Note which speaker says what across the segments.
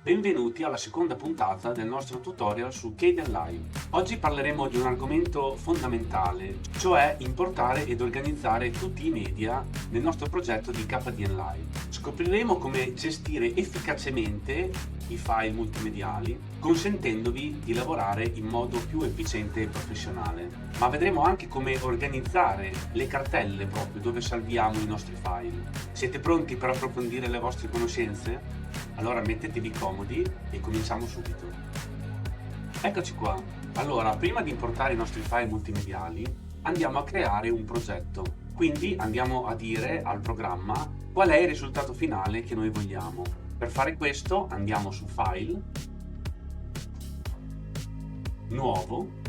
Speaker 1: Benvenuti alla seconda puntata del nostro tutorial su Kdenlive. Oggi parleremo di un argomento fondamentale, cioè importare ed organizzare tutti i media nel nostro progetto di KDNLive. Scopriremo come gestire efficacemente i file multimediali, consentendovi di lavorare in modo più efficiente e professionale. Ma vedremo anche come organizzare le cartelle proprio dove salviamo i nostri file. Siete pronti per approfondire le vostre conoscenze? Allora mettetevi comodi e cominciamo subito. Eccoci qua. Allora, prima di importare i nostri file multimediali, andiamo a creare un progetto. Quindi andiamo a dire al programma qual è il risultato finale che noi vogliamo. Per fare questo andiamo su File, Nuovo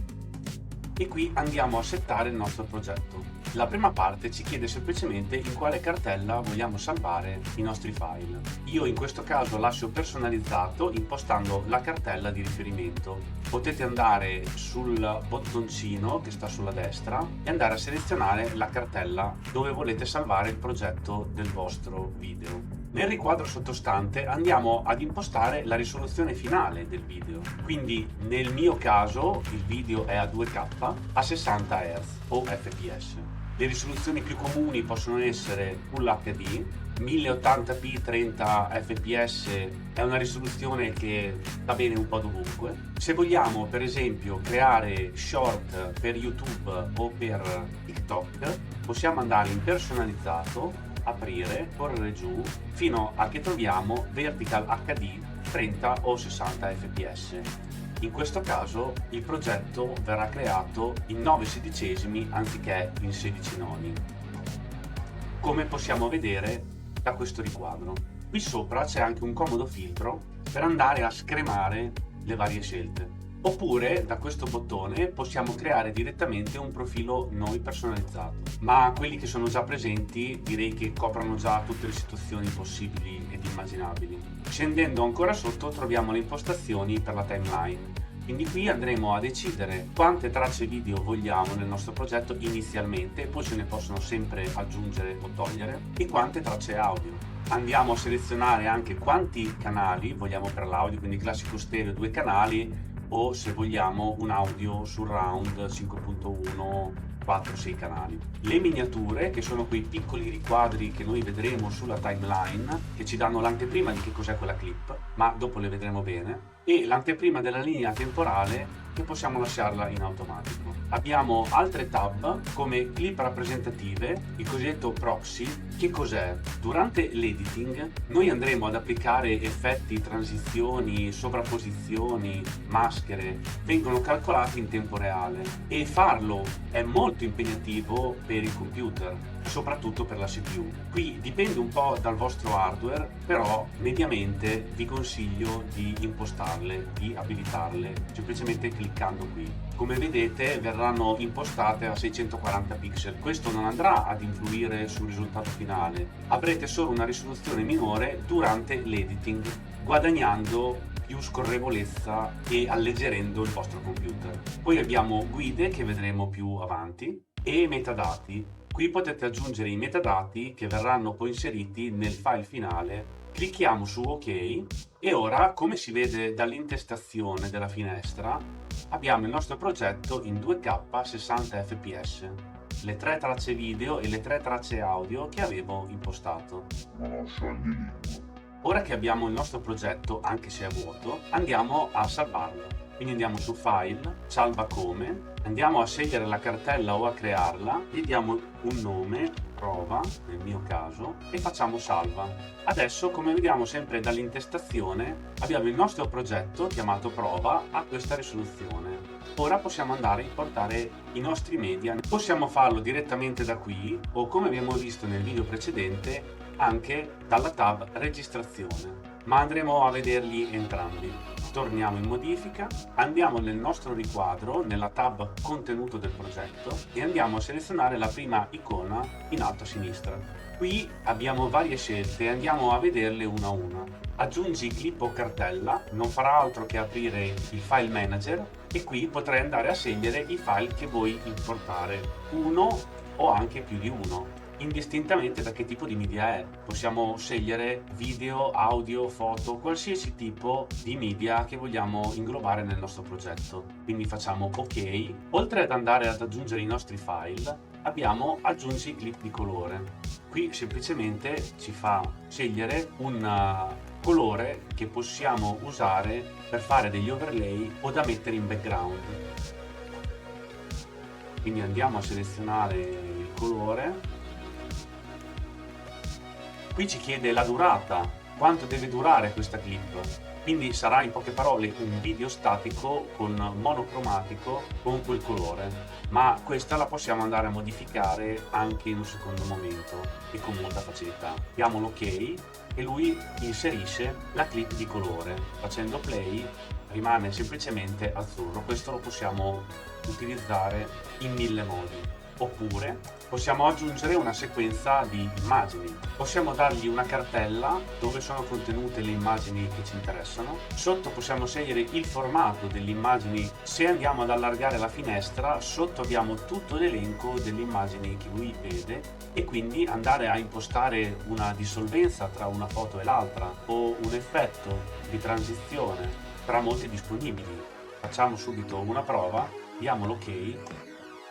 Speaker 1: e qui andiamo a settare il nostro progetto. La prima parte ci chiede semplicemente in quale cartella vogliamo salvare i nostri file. Io in questo caso lascio personalizzato impostando la cartella di riferimento. Potete andare sul bottoncino che sta sulla destra e andare a selezionare la cartella dove volete salvare il progetto del vostro video. Nel riquadro sottostante andiamo ad impostare la risoluzione finale del video. Quindi nel mio caso il video è a 2K a 60 Hz o fps. Le risoluzioni più comuni possono essere Full HD, 1080p 30 fps è una risoluzione che va bene un po' dovunque. Se vogliamo per esempio creare short per YouTube o per TikTok, possiamo andare in personalizzato, aprire, correre giù fino a che troviamo Vertical HD 30 o 60 fps. In questo caso il progetto verrà creato in 9/16 anziché in 16 noni, come possiamo vedere da questo riquadro. Qui sopra c'è anche un comodo filtro per andare a scremare le varie scelte. Oppure da questo bottone possiamo creare direttamente un profilo noi personalizzato, ma quelli che sono già presenti direi che coprono già tutte le situazioni possibili ed immaginabili. Scendendo ancora sotto troviamo le impostazioni per la timeline. Quindi qui andremo a decidere quante tracce video vogliamo nel nostro progetto inizialmente, poi se ne possono sempre aggiungere o togliere, e quante tracce audio. Andiamo a selezionare anche quanti canali vogliamo per l'audio, quindi classico stereo 2 canali, o se vogliamo un audio surround 5.1 4-6 canali. Le miniature, che sono quei piccoli riquadri che noi vedremo sulla timeline, che ci danno l'anteprima di che cos'è quella clip, ma dopo le vedremo bene, e l'anteprima della linea temporale che possiamo lasciarla in automatico. Abbiamo altre tab come clip rappresentative, il cosiddetto proxy. Che cos'è? Durante l'editing noi andremo ad applicare effetti, transizioni, sovrapposizioni, maschere, vengono calcolati in tempo reale e farlo è molto impegnativo per il computer, soprattutto per la CPU. Qui dipende un po' dal vostro hardware, però mediamente vi consiglio di impostarle, di abilitarle semplicemente cliccando qui. Come vedete verranno impostate a 640 pixel. Questo non andrà ad influire sul risultato finale, avrete solo una risoluzione minore durante l'editing, guadagnando più scorrevolezza e alleggerendo il vostro computer. Poi abbiamo guide che vedremo più avanti e metadati. Qui potete aggiungere i metadati che verranno poi inseriti nel file finale. Clicchiamo su OK e ora, come si vede dall'intestazione della finestra, abbiamo il nostro progetto in 2K 60 fps, le 3 tracce video e le 3 tracce audio che avevo impostato. Ora che abbiamo il nostro progetto, anche se è vuoto, andiamo a salvarlo. Quindi andiamo su File, Salva come, andiamo a scegliere la cartella o a crearla, gli diamo un nome, prova, nel mio caso, e facciamo Salva. Adesso, come vediamo sempre dall'intestazione, abbiamo il nostro progetto chiamato prova a questa risoluzione. Ora possiamo andare a importare i nostri media. Possiamo farlo direttamente da qui o, come abbiamo visto nel video precedente, anche dalla tab registrazione, ma andremo a vederli entrambi. Torniamo in modifica, andiamo nel nostro riquadro, nella tab contenuto del progetto e andiamo a selezionare la prima icona in alto a sinistra. Qui abbiamo varie scelte e andiamo a vederle una a una. Aggiungi clip o cartella, non farà altro che aprire il file manager e qui potrai andare a scegliere i file che vuoi importare, uno o anche più di uno. indistintamente da che tipo di media è. Possiamo scegliere video, audio, foto, qualsiasi tipo di media che vogliamo inglobare nel nostro progetto. Quindi facciamo ok. Oltre ad andare ad aggiungere i nostri file, abbiamo aggiungi clip di colore. Qui semplicemente ci fa scegliere un colore che possiamo usare per fare degli overlay o da mettere in background. Quindi andiamo a selezionare il colore. Qui ci chiede la durata, quanto deve durare questa clip. Quindi sarà in poche parole un video statico con monocromatico con quel colore, ma questa la possiamo andare a modificare anche in un secondo momento e con molta facilità. Diamo l'ok e lui inserisce la clip di colore. Facendo play rimane semplicemente azzurro. Questo lo possiamo utilizzare in 1000 modi. Oppure possiamo aggiungere una sequenza di immagini. Possiamo dargli una cartella dove sono contenute le immagini che ci interessano. Sotto possiamo scegliere il formato delle immagini. Se andiamo ad allargare la finestra, sotto abbiamo tutto l'elenco delle immagini che lui vede e quindi andare a impostare una dissolvenza tra una foto e l'altra o un effetto di transizione tra molti disponibili. Facciamo subito una prova, diamo l'ok.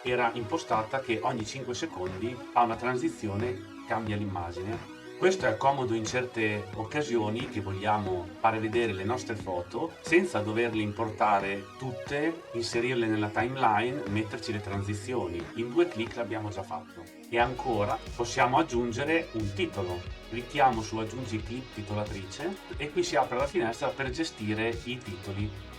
Speaker 1: Era impostata che ogni 5 secondi fa una transizione, cambia l'immagine. Questo è comodo in certe occasioni che vogliamo fare vedere le nostre foto senza doverle importare tutte, inserirle nella timeline, metterci le transizioni. In 2 clic l'abbiamo già fatto. E ancora possiamo aggiungere un titolo. Clicchiamo su aggiungi clip titolatrice e qui si apre la finestra per gestire i titoli.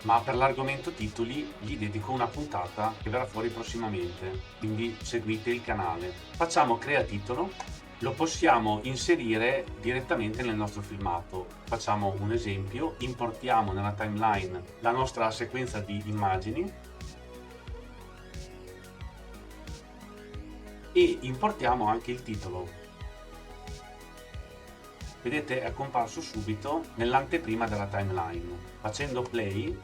Speaker 1: Ma per l'argomento titoli gli dedico una puntata che verrà fuori prossimamente, quindi seguite il canale. Facciamo crea titolo, lo possiamo inserire direttamente nel nostro filmato. Facciamo un esempio, importiamo nella timeline la nostra sequenza di immagini e importiamo anche il titolo. Vedete, è comparso subito nell'anteprima della timeline. Facendo play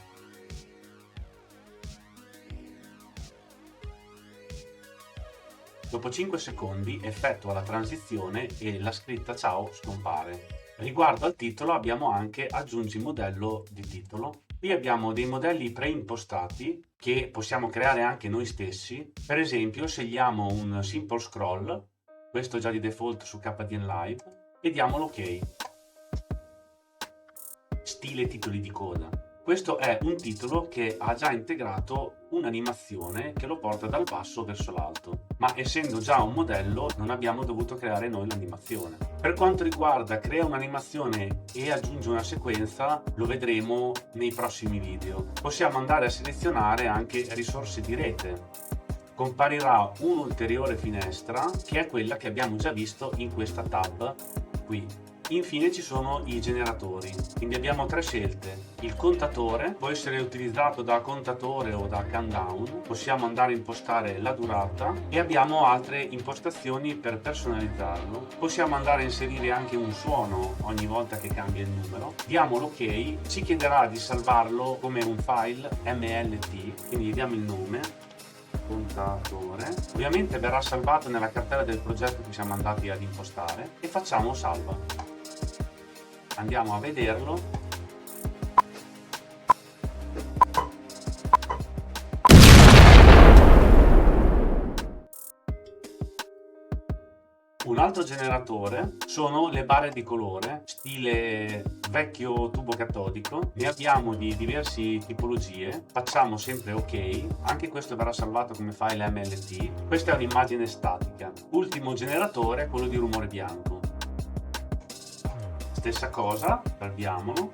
Speaker 1: dopo 5 secondi effettua la transizione e la scritta ciao scompare. Riguardo al titolo abbiamo anche aggiungi modello di titolo. Qui abbiamo dei modelli preimpostati che possiamo creare anche noi stessi. Per esempio scegliamo un simple scroll, questo già di default su KDN Live, e diamo l'ok. Stile titoli di coda. Questo è un titolo che ha già integrato un'animazione che lo porta dal basso verso l'alto, ma essendo già un modello non abbiamo dovuto creare noi l'animazione. Per quanto riguarda crea un'animazione e aggiunge una sequenza, lo vedremo nei prossimi video. Possiamo andare a selezionare anche risorse di rete. Comparirà un'ulteriore finestra che è quella che abbiamo già visto in questa tab qui. Infine ci sono i generatori, quindi abbiamo 3 scelte. Il contatore può essere utilizzato da contatore o da countdown, possiamo andare a impostare la durata e abbiamo altre impostazioni per personalizzarlo. Possiamo andare a inserire anche un suono ogni volta che cambia il numero. Diamo l'ok, ci chiederà di salvarlo come un file MLT, quindi gli diamo il nome, contatore. Ovviamente verrà salvato nella cartella del progetto che siamo andati ad impostare e facciamo salva. Andiamo a vederlo. Un altro generatore sono le barre di colore, stile vecchio tubo catodico. Ne abbiamo di diverse tipologie. Facciamo sempre ok. Anche questo verrà salvato come file MLT. Questa è un'immagine statica. Ultimo generatore è quello di rumore bianco. Stessa cosa, perdiamolo,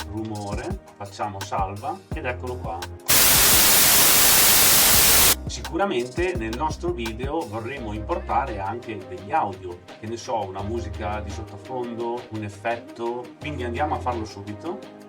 Speaker 1: rumore, facciamo salva ed eccolo qua. Sicuramente nel nostro video vorremmo importare anche degli audio, che ne so, una musica di sottofondo, un effetto, quindi andiamo a farlo subito.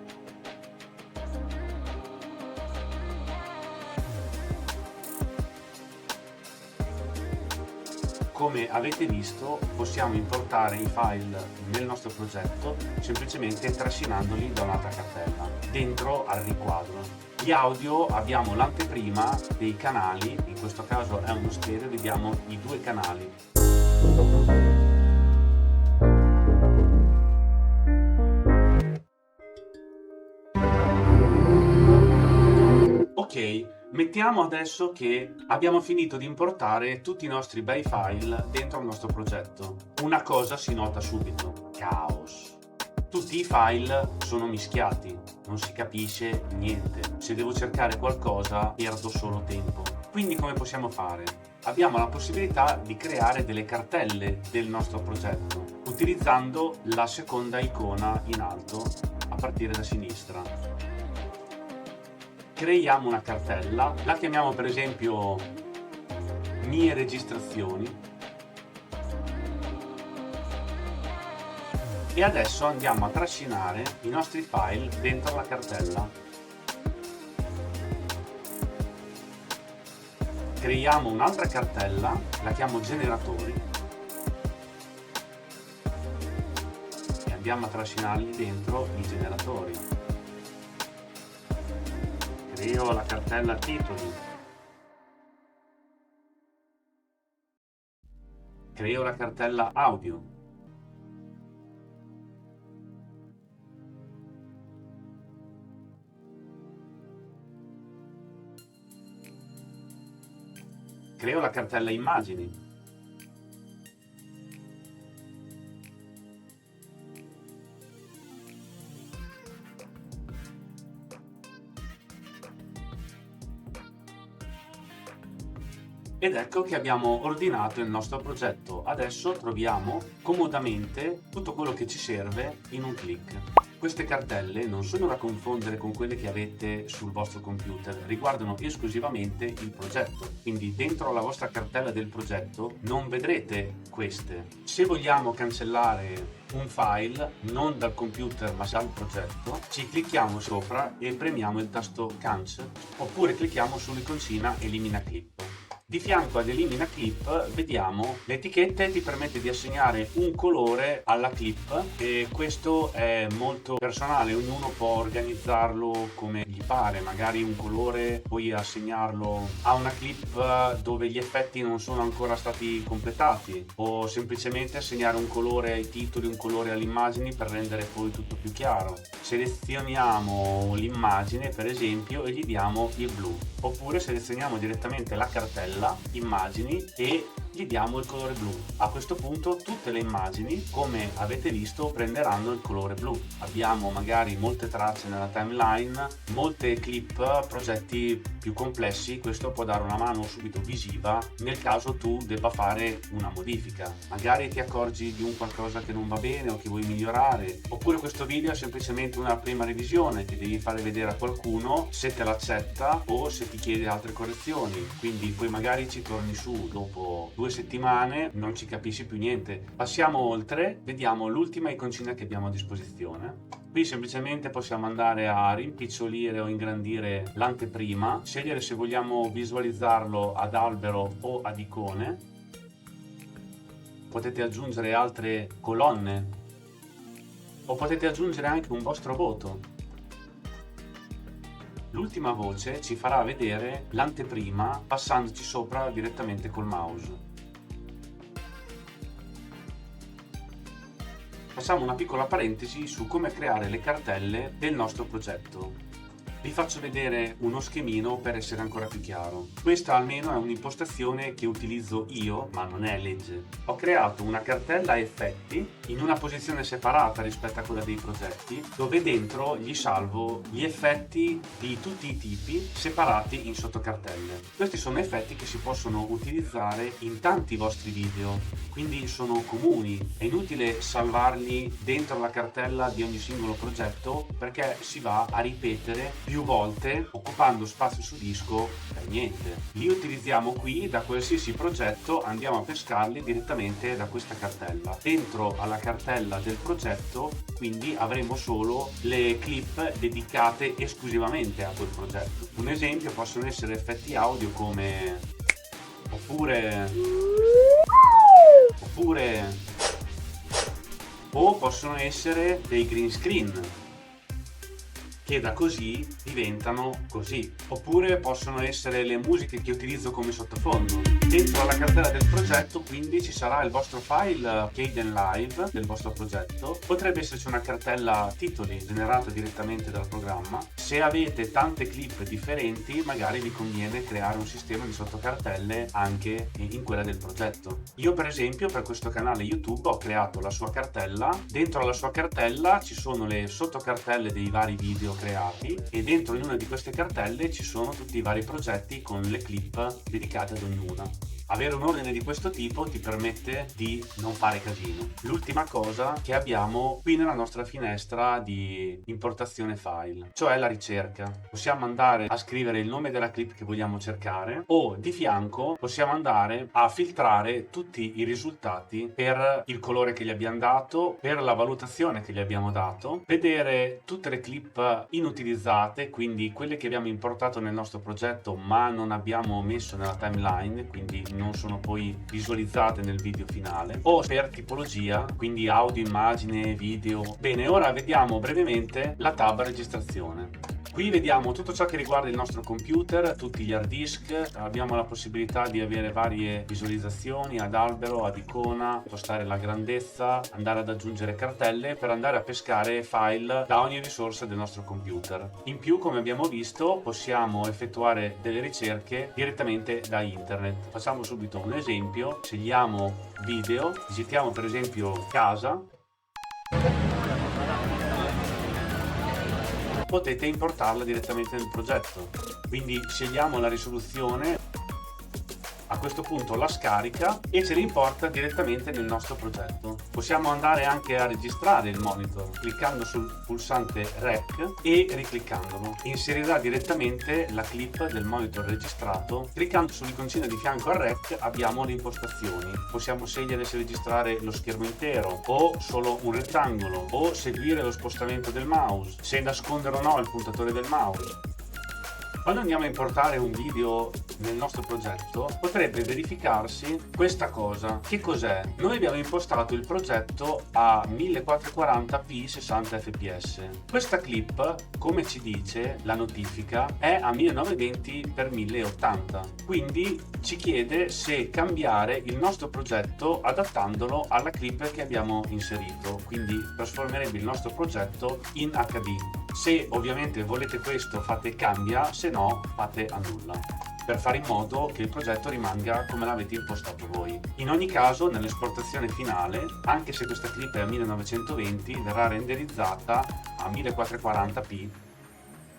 Speaker 1: Come Come avete visto, possiamo importare i file nel nostro progetto semplicemente trascinandoli da un'altra cartella dentro al riquadro. Di audio abbiamo l'anteprima dei canali, in questo caso è uno stereo, vediamo i due canali. Ok, mettiamo adesso che abbiamo finito di importare tutti i nostri bei file dentro il nostro progetto. Una cosa si nota subito: caos. Tutti i file sono mischiati, non si capisce niente. Se devo cercare qualcosa perdo solo tempo. Quindi come possiamo fare? Abbiamo la possibilità di creare delle cartelle del nostro progetto utilizzando la seconda icona in alto a partire da sinistra. Creiamo una cartella, la chiamiamo per esempio mie registrazioni e adesso andiamo a trascinare i nostri file dentro la cartella. Creiamo un'altra cartella, la chiamo generatori e andiamo a trascinarli dentro i generatori. Creo la cartella titoli, creo la cartella audio, creo la cartella immagini, ed ecco che abbiamo ordinato il nostro progetto. Adesso troviamo comodamente tutto quello che ci serve in un clic. Queste cartelle non sono da confondere con quelle che avete sul vostro computer, riguardano esclusivamente il progetto. Quindi dentro la vostra cartella del progetto non vedrete queste. Se vogliamo cancellare un file non dal computer ma dal progetto, ci clicchiamo sopra e premiamo il tasto Cancel oppure clicchiamo sull'iconcina Elimina clip. Di fianco ad Elimina clip vediamo l'etichetta ti permette di assegnare un colore alla clip e questo è molto personale, ognuno può organizzarlo come gli pare, magari un colore puoi assegnarlo a una clip dove gli effetti non sono ancora stati completati o semplicemente assegnare un colore ai titoli, un colore alle immagini per rendere poi tutto più chiaro. Selezioniamo l'immagine per esempio e gli diamo il blu, oppure selezioniamo direttamente la cartella immagini e gli diamo il colore blu. A questo punto tutte le immagini, come avete visto, prenderanno il colore blu. Abbiamo magari molte tracce nella timeline, molte clip, progetti più complessi, questo può dare una mano subito visiva nel caso tu debba fare una modifica. Magari ti accorgi di un qualcosa che non va bene o che vuoi migliorare, oppure questo video è semplicemente una prima revisione che devi fare vedere a qualcuno se te l'accetta o se ti chiede altre correzioni, quindi poi magari ci torni su dopo 2 settimane, non ci capisci più niente. Passiamo oltre, vediamo l'ultima iconcina che abbiamo a disposizione. Qui semplicemente possiamo andare a rimpicciolire o ingrandire l'anteprima, scegliere se vogliamo visualizzarlo ad albero o ad icone. Potete aggiungere altre colonne o potete aggiungere anche un vostro voto. L'ultima voce ci farà vedere l'anteprima passandoci sopra direttamente col mouse. Facciamo una piccola parentesi su come creare le cartelle del nostro progetto. Vi faccio vedere uno schemino per essere ancora più chiaro. Questa almeno è un'impostazione che utilizzo io, ma non è legge. Ho creato una cartella effetti in una posizione separata rispetto a quella dei progetti, dove dentro gli salvo gli effetti di tutti i tipi separati in sottocartelle. Questi sono effetti che si possono utilizzare in tanti vostri video, quindi sono comuni. È inutile salvarli dentro la cartella di ogni singolo progetto perché si va a ripetere più volte occupando spazio su disco per niente. Li utilizziamo qui da qualsiasi progetto, andiamo a pescarli direttamente da questa cartella. Dentro alla cartella del progetto quindi avremo solo le clip dedicate esclusivamente a quel progetto. Un esempio possono essere effetti audio come oppure o possono essere dei green screen che da così diventano così, oppure possono essere le musiche che utilizzo come sottofondo. Dentro alla cartella del progetto quindi ci sarà il vostro file Kdenlive del vostro progetto, potrebbe esserci una cartella titoli generata direttamente dal programma. Se avete tante clip differenti magari vi conviene creare un sistema di sottocartelle anche in quella del progetto. Io per esempio per questo canale YouTube ho creato la sua cartella, dentro alla sua cartella ci sono le sottocartelle dei vari video creati e dentro in una di queste cartelle ci sono tutti i vari progetti con le clip dedicate ad ognuna. Avere un ordine di questo tipo ti permette di non fare casino. L'ultima cosa che abbiamo qui nella nostra finestra di importazione file, cioè la ricerca. Possiamo andare a scrivere il nome della clip che vogliamo cercare o di fianco possiamo andare a filtrare tutti i risultati per il colore che gli abbiamo dato, per la valutazione che gli abbiamo dato, vedere tutte le clip inutilizzate, quindi quelle che abbiamo importato nel nostro progetto ma non abbiamo messo nella timeline, quindi non sono poi visualizzate nel video finale, o per tipologia, quindi audio, immagine, video. Bene, ora vediamo brevemente la tab registrazione. Qui vediamo tutto ciò che riguarda il nostro computer, tutti gli hard disk, abbiamo la possibilità di avere varie visualizzazioni ad albero, ad icona, spostare la grandezza, andare ad aggiungere cartelle per andare a pescare file da ogni risorsa del nostro computer. In più, come abbiamo visto, possiamo effettuare delle ricerche direttamente da internet. Facciamo subito un esempio, scegliamo video, visitiamo per esempio casa. Potete importarla direttamente nel progetto, quindi scegliamo la risoluzione, a questo punto la scarica e ce l'importa direttamente nel nostro progetto. Possiamo andare anche a registrare il monitor cliccando sul pulsante Rec e ricliccandolo. Inserirà direttamente la clip del monitor registrato. Cliccando sull'iconcina di fianco al Rec abbiamo le impostazioni. Possiamo scegliere se registrare lo schermo intero o solo un rettangolo, o seguire lo spostamento del mouse, se nascondere o no il puntatore del mouse. Quando andiamo a importare un video nel nostro progetto potrebbe verificarsi questa cosa. Che cos'è? Noi abbiamo impostato il progetto a 1440p 60 fps. Questa clip, come ci dice la notifica, è a 1920x1080, quindi ci chiede se cambiare il nostro progetto adattandolo alla clip che abbiamo inserito, quindi trasformerebbe il nostro progetto in HD. Se ovviamente volete questo fate cambia, se no fate annulla, per fare in modo che il progetto rimanga come l'avete impostato voi. In ogni caso nell'esportazione finale, anche se questa clip è a 1920, verrà renderizzata a 1440p.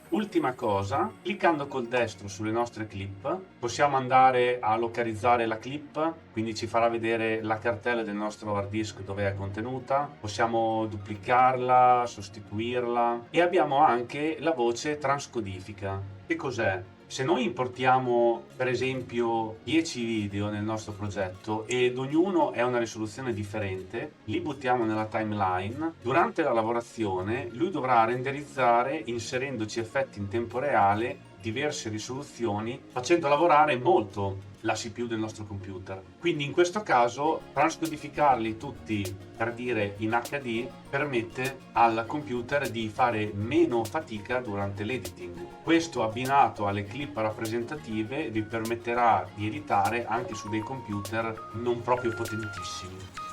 Speaker 1: Ultima cosa, cliccando col destro sulle nostre clip possiamo andare a localizzare la clip, quindi ci farà vedere la cartella del nostro hard disk dove è contenuta, possiamo duplicarla, sostituirla e abbiamo anche la voce transcodifica. Che cos'è? Se noi importiamo per esempio 10 video nel nostro progetto ed ognuno è una risoluzione differente, li buttiamo nella timeline, durante la lavorazione lui dovrà renderizzare inserendoci effetti in tempo reale, diverse risoluzioni, facendo lavorare molto la CPU del nostro computer. Quindi in questo caso transcodificarli tutti, per dire in HD, permette al computer di fare meno fatica durante l'editing. Questo abbinato alle clip rappresentative vi permetterà di editare anche su dei computer non proprio potentissimi.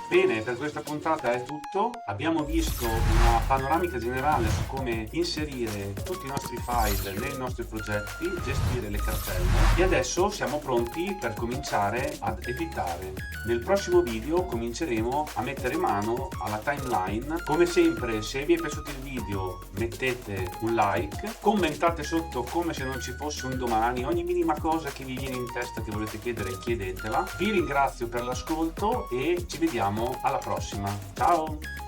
Speaker 1: Bene, per questa puntata è tutto. Abbiamo visto una panoramica generale su come inserire tutti i nostri file nei nostri progetti, gestire le cartelle e adesso siamo pronti per cominciare ad editare. Nel prossimo video cominceremo a mettere mano alla timeline. Come sempre, se vi è piaciuto il video mettete un like, commentate sotto come se non ci fosse un domani, ogni minima cosa che vi viene in testa che volete chiedere chiedetela. Vi ringrazio per l'ascolto e ci vediamo alla prossima. Ciao!